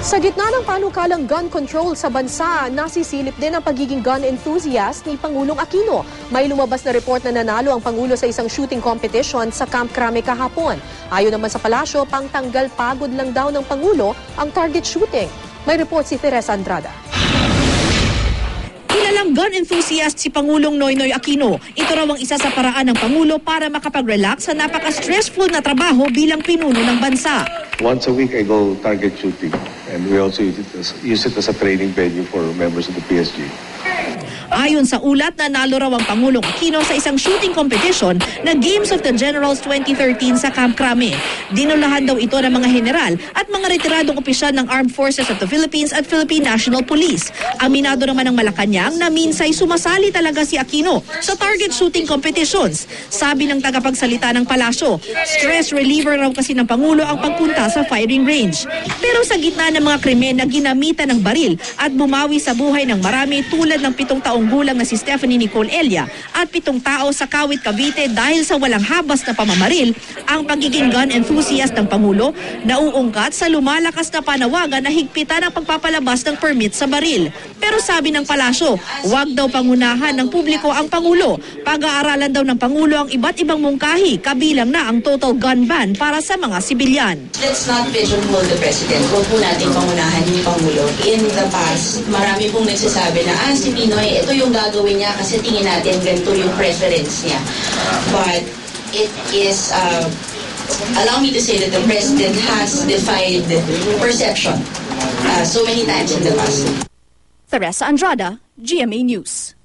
Sa gitna ng panukalang gun control sa bansa, nasisilip din ang pagiging gun enthusiast ni Pangulong Aquino. May lumabas na report na nanalo ang Pangulo sa isang shooting competition sa Camp Crame kahapon. Ayon naman sa palasyo, pangtanggal pagod lang daw ng Pangulo ang target shooting. May report si Teresa Andrada. Kilalang gun enthusiast si Pangulong Noynoy Aquino. Ito raw ang isa sa paraan ng Pangulo para makapag-relax sa napaka-stressful na trabaho bilang pinuno ng bansa. Once a week I go target shooting and we also use it as a training venue for members of the PSG. Ayon sa ulat, nanalo raw ang Pangulong Aquino sa isang shooting competition na Games of the Generals 2013 sa Camp Crame. Dinulahan daw ito ng mga general at mga retiradong opisyal ng Armed Forces of the Philippines at Philippine National Police. Aminado naman ng Malacanang na minsay sumasali talaga si Aquino sa target shooting competitions. Sabi ng tagapagsalita ng palasyo, stress reliever raw kasi ng Pangulo ang pagpunta sa firing range. Pero sa gitna ng mga krimen na ginamitan ng baril at bumawi sa buhay ng marami tulad ng 7 taong gulang na si Stephanie Nicole Elia at 7 tao sa Kawit, Cavite dahil sa walang habas na pamamaril, ang pagiging gun enthusiast ng Pangulo nauungkat sa lumalakas na panawagan na higpitan ang pagpapalabas ng permit sa baril. Pero sabi ng palasyo, huwag daw pangunahan ng publiko ang Pangulo. Pag-aaralan daw ng Pangulo ang iba't ibang mungkahi, kabilang na ang total gun ban para sa mga sibilyan. Let's not pigeonhole the President. Huwag po natin pangunahan ni Pangulo. In the past, marami pong nagsasabi na, si Pinoy, ito yung gagawin niya kasi tingin natin ganito yung preference niya. But it is, allow me to say that the President has defied perception so many times in the past. Teresa Andrada, GMA News.